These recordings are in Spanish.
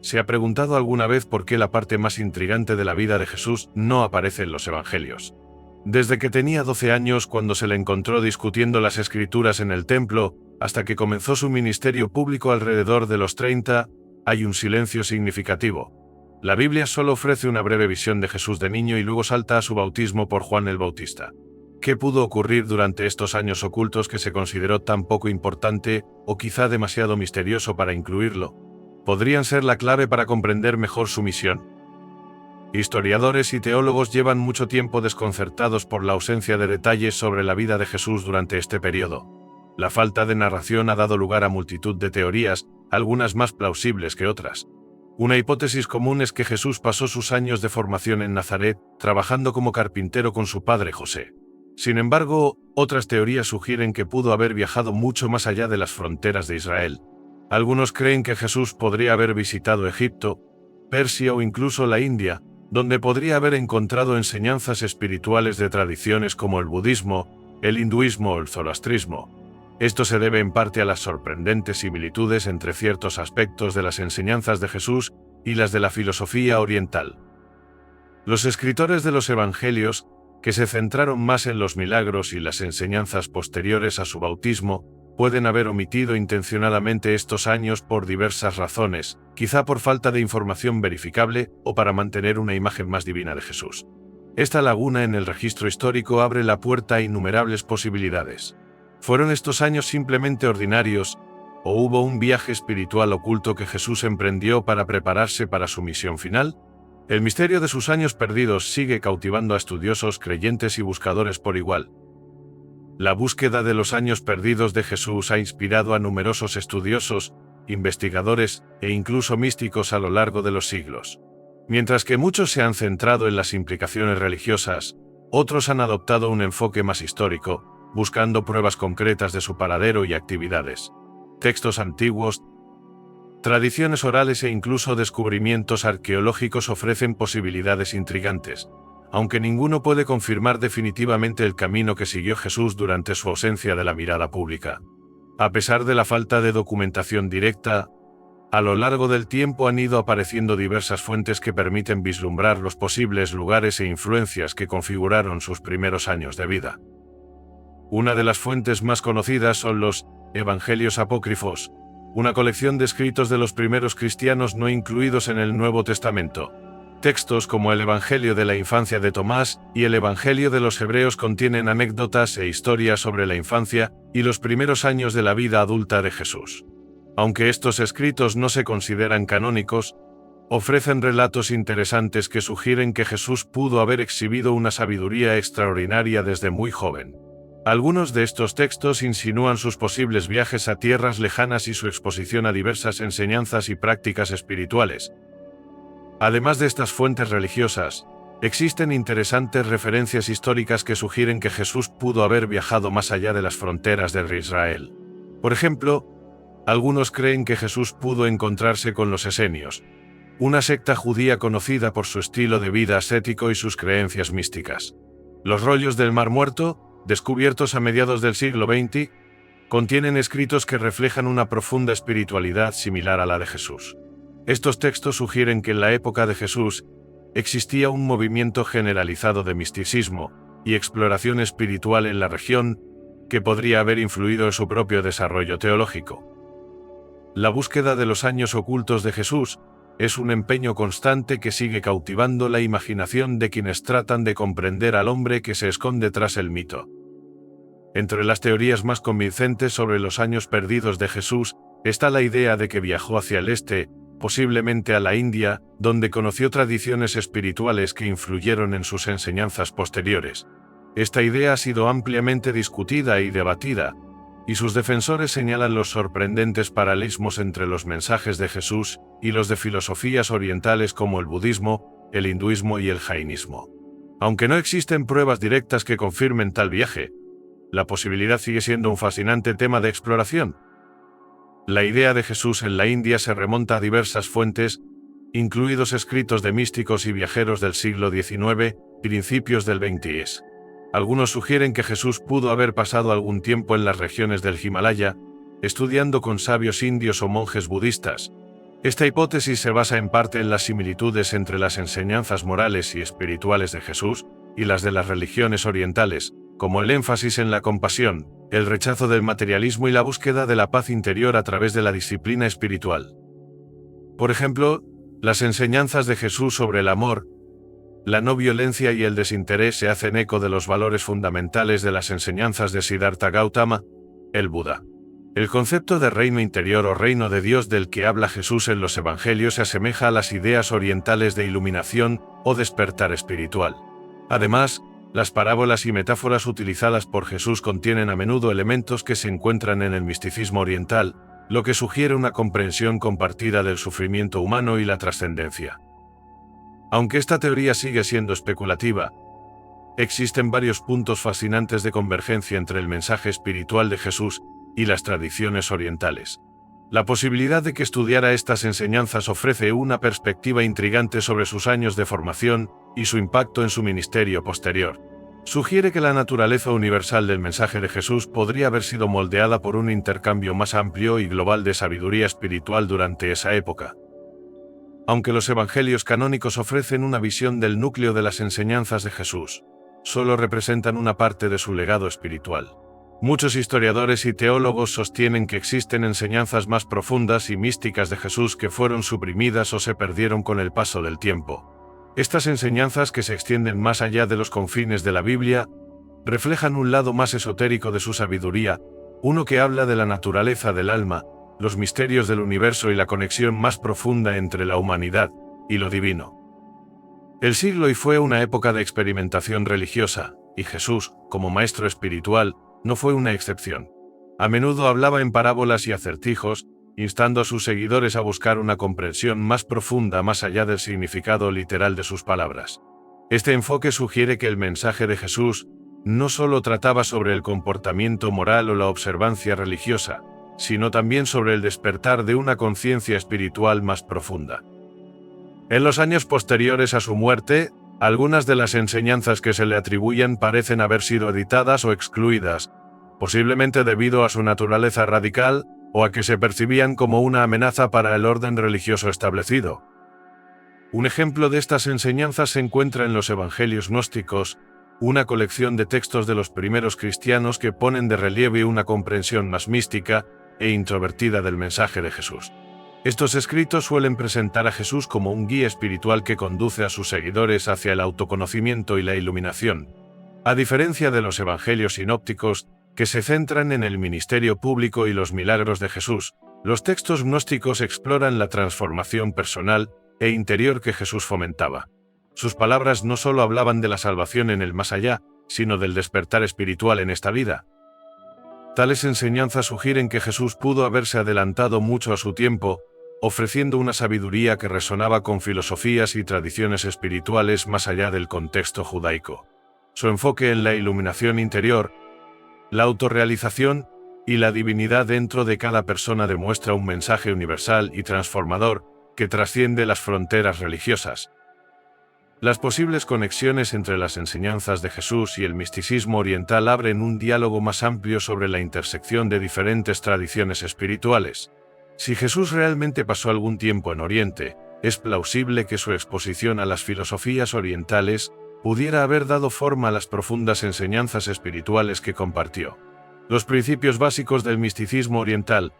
¿Se ha preguntado alguna vez por qué la parte más intrigante de la vida de Jesús no aparece en los Evangelios? Desde que tenía 12 años, cuando se le encontró discutiendo las Escrituras en el templo, hasta que comenzó su ministerio público alrededor de los 30, hay un silencio significativo. La Biblia solo ofrece una breve visión de Jesús de niño y luego salta a su bautismo por Juan el Bautista. ¿Qué pudo ocurrir durante estos años ocultos que se consideró tan poco importante o quizá demasiado misterioso para incluirlo? Podrían ser la clave para comprender mejor su misión. Historiadores y teólogos llevan mucho tiempo desconcertados por la ausencia de detalles sobre la vida de Jesús durante este periodo. La falta de narración ha dado lugar a multitud de teorías, algunas más plausibles que otras. Una hipótesis común es que Jesús pasó sus años de formación en Nazaret, trabajando como carpintero con su padre José. Sin embargo, otras teorías sugieren que pudo haber viajado mucho más allá de las fronteras de Israel. Algunos creen que Jesús podría haber visitado Egipto, Persia o incluso la India, donde podría haber encontrado enseñanzas espirituales de tradiciones como el budismo, el hinduismo o el zoroastrismo. Esto se debe en parte a las sorprendentes similitudes entre ciertos aspectos de las enseñanzas de Jesús y las de la filosofía oriental. Los escritores de los Evangelios, que se centraron más en los milagros y las enseñanzas posteriores a su bautismo, pueden haber omitido intencionadamente estos años por diversas razones, quizá por falta de información verificable o para mantener una imagen más divina de Jesús. Esta laguna en el registro histórico abre la puerta a innumerables posibilidades. ¿Fueron estos años simplemente ordinarios, o hubo un viaje espiritual oculto que Jesús emprendió para prepararse para su misión final? El misterio de sus años perdidos sigue cautivando a estudiosos, creyentes y buscadores por igual. La búsqueda de los años perdidos de Jesús ha inspirado a numerosos estudiosos, investigadores e incluso místicos a lo largo de los siglos. Mientras que muchos se han centrado en las implicaciones religiosas, otros han adoptado un enfoque más histórico, buscando pruebas concretas de su paradero y actividades. Textos antiguos, tradiciones orales e incluso descubrimientos arqueológicos ofrecen posibilidades intrigantes, aunque ninguno puede confirmar definitivamente el camino que siguió Jesús durante su ausencia de la mirada pública. A pesar de la falta de documentación directa, a lo largo del tiempo han ido apareciendo diversas fuentes que permiten vislumbrar los posibles lugares e influencias que configuraron sus primeros años de vida. Una de las fuentes más conocidas son los Evangelios apócrifos, una colección de escritos de los primeros cristianos no incluidos en el Nuevo Testamento. Textos como el Evangelio de la infancia de Tomás y el Evangelio de los Hebreos contienen anécdotas e historias sobre la infancia y los primeros años de la vida adulta de Jesús. Aunque estos escritos no se consideran canónicos, ofrecen relatos interesantes que sugieren que Jesús pudo haber exhibido una sabiduría extraordinaria desde muy joven. Algunos de estos textos insinúan sus posibles viajes a tierras lejanas y su exposición a diversas enseñanzas y prácticas espirituales. Además de estas fuentes religiosas, existen interesantes referencias históricas que sugieren que Jesús pudo haber viajado más allá de las fronteras de Israel. Por ejemplo, algunos creen que Jesús pudo encontrarse con los esenios, una secta judía conocida por su estilo de vida ascético y sus creencias místicas. Los rollos del Mar Muerto, descubiertos a mediados del siglo XX, contienen escritos que reflejan una profunda espiritualidad similar a la de Jesús. Estos textos sugieren que en la época de Jesús existía un movimiento generalizado de misticismo y exploración espiritual en la región que podría haber influido en su propio desarrollo teológico. La búsqueda de los años ocultos de Jesús es un empeño constante que sigue cautivando la imaginación de quienes tratan de comprender al hombre que se esconde tras el mito. Entre las teorías más convincentes sobre los años perdidos de Jesús está la idea de que viajó hacia el este, posiblemente a la India, donde conoció tradiciones espirituales que influyeron en sus enseñanzas posteriores. Esta idea ha sido ampliamente discutida y debatida, y sus defensores señalan los sorprendentes paralelismos entre los mensajes de Jesús y los de filosofías orientales como el budismo, el hinduismo y el jainismo. Aunque no existen pruebas directas que confirmen tal viaje, la posibilidad sigue siendo un fascinante tema de exploración. La idea de Jesús en la India se remonta a diversas fuentes, incluidos escritos de místicos y viajeros del siglo XIX, principios del XX. Algunos sugieren que Jesús pudo haber pasado algún tiempo en las regiones del Himalaya, estudiando con sabios indios o monjes budistas. Esta hipótesis se basa en parte en las similitudes entre las enseñanzas morales y espirituales de Jesús y las de las religiones orientales, como el énfasis en la compasión, el rechazo del materialismo y la búsqueda de la paz interior a través de la disciplina espiritual. Por ejemplo, las enseñanzas de Jesús sobre el amor, la no violencia y el desinterés se hacen eco de los valores fundamentales de las enseñanzas de Siddhartha Gautama, el Buda. El concepto de reino interior o reino de Dios del que habla Jesús en los Evangelios se asemeja a las ideas orientales de iluminación o despertar espiritual. Además, las parábolas y metáforas utilizadas por Jesús contienen a menudo elementos que se encuentran en el misticismo oriental, lo que sugiere una comprensión compartida del sufrimiento humano y la trascendencia. Aunque esta teoría sigue siendo especulativa, existen varios puntos fascinantes de convergencia entre el mensaje espiritual de Jesús y las tradiciones orientales. La posibilidad de que estudiara estas enseñanzas ofrece una perspectiva intrigante sobre sus años de formación y su impacto en su ministerio posterior. Sugiere que la naturaleza universal del mensaje de Jesús podría haber sido moldeada por un intercambio más amplio y global de sabiduría espiritual durante esa época. Aunque los evangelios canónicos ofrecen una visión del núcleo de las enseñanzas de Jesús, solo representan una parte de su legado espiritual. Muchos historiadores y teólogos sostienen que existen enseñanzas más profundas y místicas de Jesús que fueron suprimidas o se perdieron con el paso del tiempo. Estas enseñanzas, que se extienden más allá de los confines de la Biblia, reflejan un lado más esotérico de su sabiduría, uno que habla de la naturaleza del alma, los misterios del universo y la conexión más profunda entre la humanidad y lo divino. El siglo I fue una época de experimentación religiosa, y Jesús, como maestro espiritual, no fue una excepción. A menudo hablaba en parábolas y acertijos, instando a sus seguidores a buscar una comprensión más profunda más allá del significado literal de sus palabras. Este enfoque sugiere que el mensaje de Jesús no solo trataba sobre el comportamiento moral o la observancia religiosa, sino también sobre el despertar de una conciencia espiritual más profunda. En los años posteriores a su muerte, algunas de las enseñanzas que se le atribuyen parecen haber sido editadas o excluidas, posiblemente debido a su naturaleza radical o a que se percibían como una amenaza para el orden religioso establecido. Un ejemplo de estas enseñanzas se encuentra en los Evangelios gnósticos, una colección de textos de los primeros cristianos que ponen de relieve una comprensión más mística e introvertida del mensaje de Jesús. Estos escritos suelen presentar a Jesús como un guía espiritual que conduce a sus seguidores hacia el autoconocimiento y la iluminación. A diferencia de los evangelios sinópticos, que se centran en el ministerio público y los milagros de Jesús, los textos gnósticos exploran la transformación personal e interior que Jesús fomentaba. Sus palabras no solo hablaban de la salvación en el más allá, sino del despertar espiritual en esta vida. Tales enseñanzas sugieren que Jesús pudo haberse adelantado mucho a su tiempo, ofreciendo una sabiduría que resonaba con filosofías y tradiciones espirituales más allá del contexto judaico. Su enfoque en la iluminación interior, la autorrealización y la divinidad dentro de cada persona demuestra un mensaje universal y transformador que trasciende las fronteras religiosas. Las posibles conexiones entre las enseñanzas de Jesús y el misticismo oriental abren un diálogo más amplio sobre la intersección de diferentes tradiciones espirituales. Si Jesús realmente pasó algún tiempo en Oriente, es plausible que su exposición a las filosofías orientales pudiera haber dado forma a las profundas enseñanzas espirituales que compartió. Los principios básicos del misticismo oriental,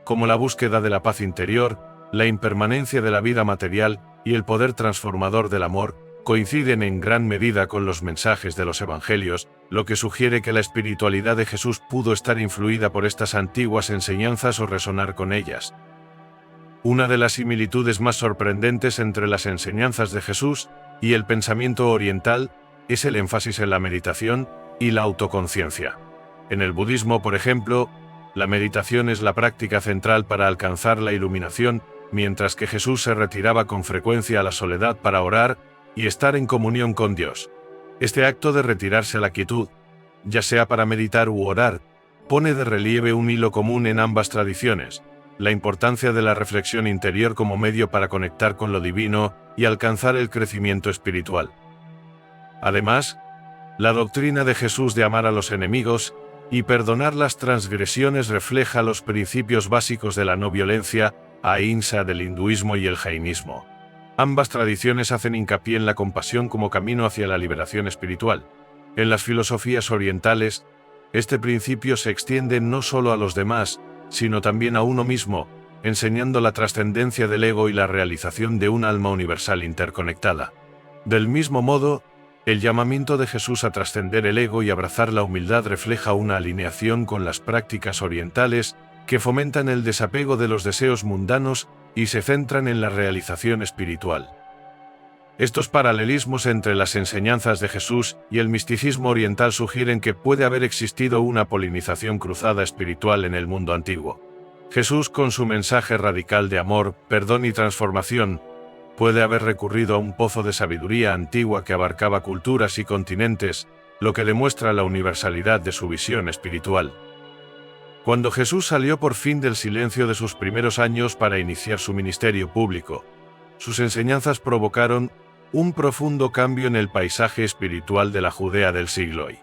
como la búsqueda de la paz interior, la impermanencia de la vida material y el poder transformador del amor, coinciden en gran medida con los mensajes de los evangelios, lo que sugiere que la espiritualidad de Jesús pudo estar influida por estas antiguas enseñanzas o resonar con ellas. Una de las similitudes más sorprendentes entre las enseñanzas de Jesús y el pensamiento oriental es el énfasis en la meditación y la autoconciencia. En el budismo, por ejemplo, la meditación es la práctica central para alcanzar la iluminación, mientras que Jesús se retiraba con frecuencia a la soledad para orar y estar en comunión con Dios. Este acto de retirarse a la quietud, ya sea para meditar u orar, pone de relieve un hilo común en ambas tradiciones: la importancia de la reflexión interior como medio para conectar con lo divino y alcanzar el crecimiento espiritual. Además, la doctrina de Jesús de amar a los enemigos y perdonar las transgresiones refleja los principios básicos de la no violencia, ahimsa del hinduismo y el jainismo. Ambas tradiciones hacen hincapié en la compasión como camino hacia la liberación espiritual. En las filosofías orientales, este principio se extiende no solo a los demás, sino también a uno mismo, enseñando la trascendencia del ego y la realización de un alma universal interconectada. Del mismo modo, el llamamiento de Jesús a trascender el ego y abrazar la humildad refleja una alineación con las prácticas orientales que fomentan el desapego de los deseos mundanos y se centran en la realización espiritual. Estos paralelismos entre las enseñanzas de Jesús y el misticismo oriental sugieren que puede haber existido una polinización cruzada espiritual en el mundo antiguo. Jesús, con su mensaje radical de amor, perdón y transformación, puede haber recurrido a un pozo de sabiduría antigua que abarcaba culturas y continentes, lo que demuestra la universalidad de su visión espiritual. Cuando Jesús salió por fin del silencio de sus primeros años para iniciar su ministerio público, sus enseñanzas provocaron un profundo cambio en el paisaje espiritual de la Judea del siglo I.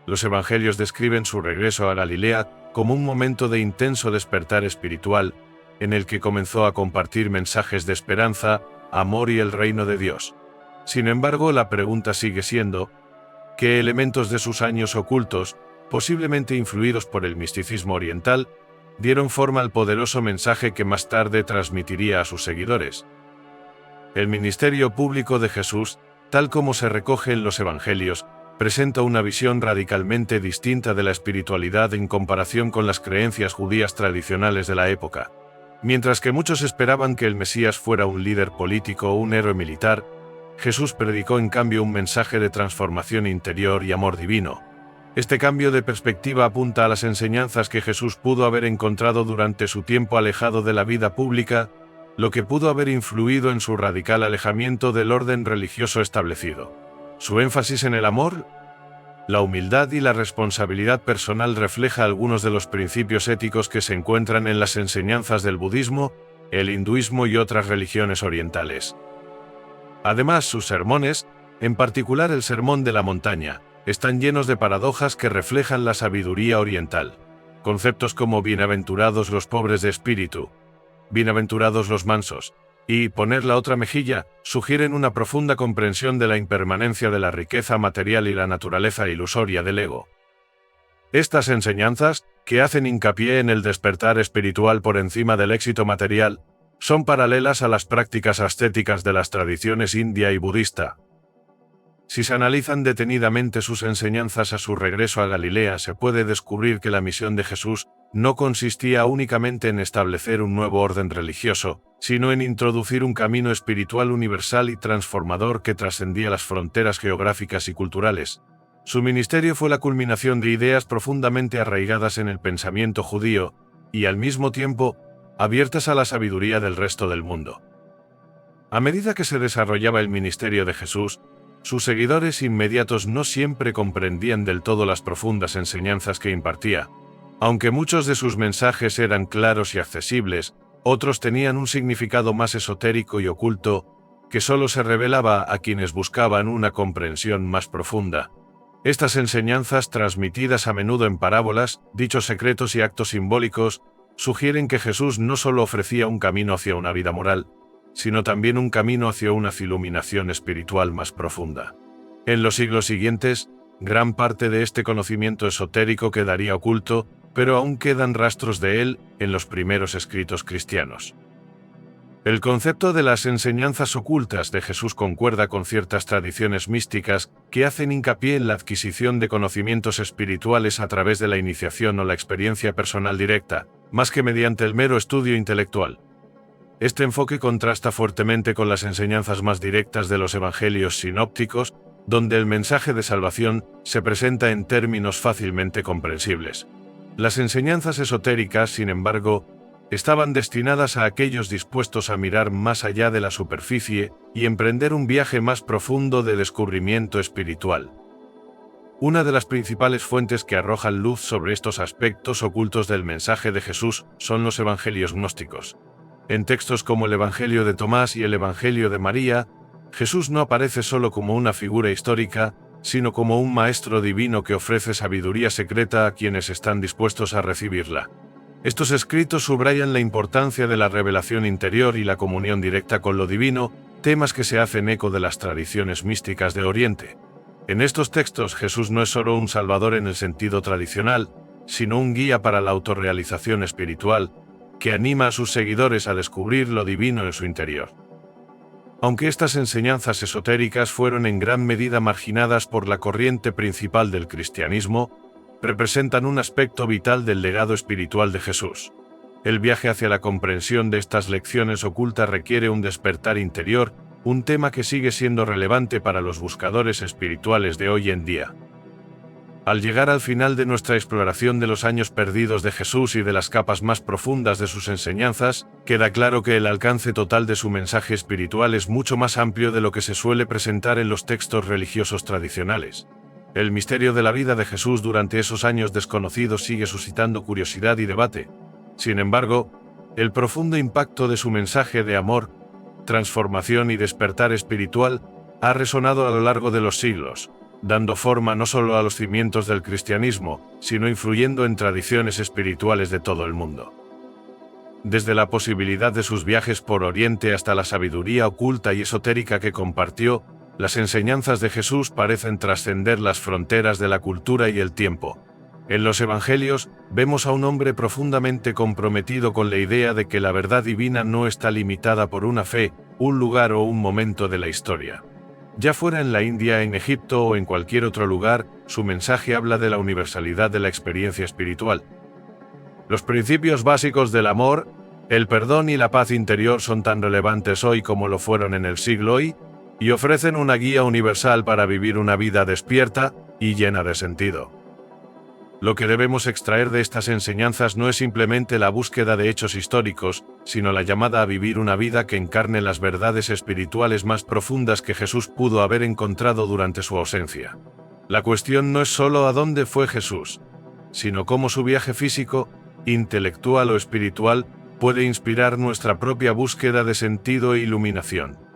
Los evangelios describen su regreso a Galilea como un momento de intenso despertar espiritual, en el que comenzó a compartir mensajes de esperanza, amor y el reino de Dios. Sin embargo, la pregunta sigue siendo, ¿qué elementos de sus años ocultos, posiblemente influidos por el misticismo oriental, dieron forma al poderoso mensaje que más tarde transmitiría a sus seguidores? El ministerio público de Jesús, tal como se recoge en los evangelios, presenta una visión radicalmente distinta de la espiritualidad en comparación con las creencias judías tradicionales de la época. Mientras que muchos esperaban que el Mesías fuera un líder político o un héroe militar, Jesús predicó en cambio un mensaje de transformación interior y amor divino. Este cambio de perspectiva apunta a las enseñanzas que Jesús pudo haber encontrado durante su tiempo alejado de la vida pública, lo que pudo haber influido en su radical alejamiento del orden religioso establecido. Su énfasis en el amor, la humildad y la responsabilidad personal refleja algunos de los principios éticos que se encuentran en las enseñanzas del budismo, el hinduismo y otras religiones orientales. Además, sus sermones, en particular el Sermón de la Montaña, están llenos de paradojas que reflejan la sabiduría oriental. Conceptos como bienaventurados los pobres de espíritu, bienaventurados los mansos, y poner la otra mejilla, sugieren una profunda comprensión de la impermanencia de la riqueza material y la naturaleza ilusoria del ego. Estas enseñanzas, que hacen hincapié en el despertar espiritual por encima del éxito material, son paralelas a las prácticas ascéticas de las tradiciones india y budista. Si se analizan detenidamente sus enseñanzas a su regreso a Galilea, se puede descubrir que la misión de Jesús no consistía únicamente en establecer un nuevo orden religioso, sino en introducir un camino espiritual universal y transformador que trascendía las fronteras geográficas y culturales. Su ministerio fue la culminación de ideas profundamente arraigadas en el pensamiento judío, y al mismo tiempo, abiertas a la sabiduría del resto del mundo. A medida que se desarrollaba el ministerio de Jesús, sus seguidores inmediatos no siempre comprendían del todo las profundas enseñanzas que impartía. Aunque muchos de sus mensajes eran claros y accesibles, otros tenían un significado más esotérico y oculto, que solo se revelaba a quienes buscaban una comprensión más profunda. Estas enseñanzas, transmitidas a menudo en parábolas, dichos secretos y actos simbólicos, sugieren que Jesús no solo ofrecía un camino hacia una vida moral, sino también un camino hacia una iluminación espiritual más profunda. En los siglos siguientes, gran parte de este conocimiento esotérico quedaría oculto, pero aún quedan rastros de él en los primeros escritos cristianos. El concepto de las enseñanzas ocultas de Jesús concuerda con ciertas tradiciones místicas que hacen hincapié en la adquisición de conocimientos espirituales a través de la iniciación o la experiencia personal directa, más que mediante el mero estudio intelectual. Este enfoque contrasta fuertemente con las enseñanzas más directas de los evangelios sinópticos, donde el mensaje de salvación se presenta en términos fácilmente comprensibles. Las enseñanzas esotéricas, sin embargo, estaban destinadas a aquellos dispuestos a mirar más allá de la superficie y emprender un viaje más profundo de descubrimiento espiritual. Una de las principales fuentes que arrojan luz sobre estos aspectos ocultos del mensaje de Jesús son los evangelios gnósticos. En textos como el Evangelio de Tomás y el Evangelio de María, Jesús no aparece solo como una figura histórica, sino como un maestro divino que ofrece sabiduría secreta a quienes están dispuestos a recibirla. Estos escritos subrayan la importancia de la revelación interior y la comunión directa con lo divino, temas que se hacen eco de las tradiciones místicas de Oriente. En estos textos Jesús no es solo un salvador en el sentido tradicional, sino un guía para la autorrealización espiritual, que anima a sus seguidores a descubrir lo divino en su interior. Aunque estas enseñanzas esotéricas fueron en gran medida marginadas por la corriente principal del cristianismo, representan un aspecto vital del legado espiritual de Jesús. El viaje hacia la comprensión de estas lecciones ocultas requiere un despertar interior, un tema que sigue siendo relevante para los buscadores espirituales de hoy en día. Al llegar al final de nuestra exploración de los años perdidos de Jesús y de las capas más profundas de sus enseñanzas, queda claro que el alcance total de su mensaje espiritual es mucho más amplio de lo que se suele presentar en los textos religiosos tradicionales. El misterio de la vida de Jesús durante esos años desconocidos sigue suscitando curiosidad y debate. Sin embargo, el profundo impacto de su mensaje de amor, transformación y despertar espiritual ha resonado a lo largo de los siglos, dando forma no solo a los cimientos del cristianismo, sino influyendo en tradiciones espirituales de todo el mundo. Desde la posibilidad de sus viajes por Oriente hasta la sabiduría oculta y esotérica que compartió, las enseñanzas de Jesús parecen trascender las fronteras de la cultura y el tiempo. En los Evangelios, vemos a un hombre profundamente comprometido con la idea de que la verdad divina no está limitada por una fe, un lugar o un momento de la historia. Ya fuera en la India, en Egipto o en cualquier otro lugar, su mensaje habla de la universalidad de la experiencia espiritual. Los principios básicos del amor, el perdón y la paz interior son tan relevantes hoy como lo fueron en el siglo I, y ofrecen una guía universal para vivir una vida despierta y llena de sentido. Lo que debemos extraer de estas enseñanzas no es simplemente la búsqueda de hechos históricos, sino la llamada a vivir una vida que encarne las verdades espirituales más profundas que Jesús pudo haber encontrado durante su ausencia. La cuestión no es solo a dónde fue Jesús, sino cómo su viaje físico, intelectual o espiritual puede inspirar nuestra propia búsqueda de sentido e iluminación.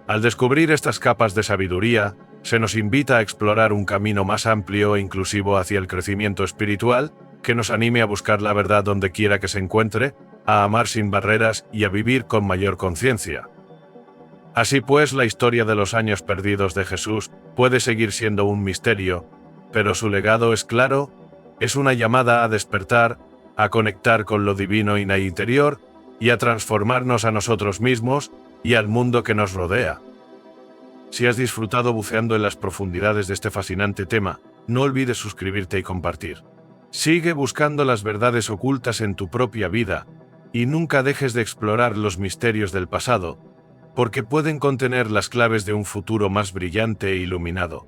Al descubrir estas capas de sabiduría, se nos invita a explorar un camino más amplio e inclusivo hacia el crecimiento espiritual, que nos anime a buscar la verdad donde quiera que se encuentre, a amar sin barreras y a vivir con mayor conciencia. Así pues, la historia de los años perdidos de Jesús puede seguir siendo un misterio, pero su legado es claro, es una llamada a despertar, a conectar con lo divino y interior, y a transformarnos a nosotros mismos y al mundo que nos rodea. Si has disfrutado buceando en las profundidades de este fascinante tema, no olvides suscribirte y compartir. Sigue buscando las verdades ocultas en tu propia vida, y nunca dejes de explorar los misterios del pasado, porque pueden contener las claves de un futuro más brillante e iluminado.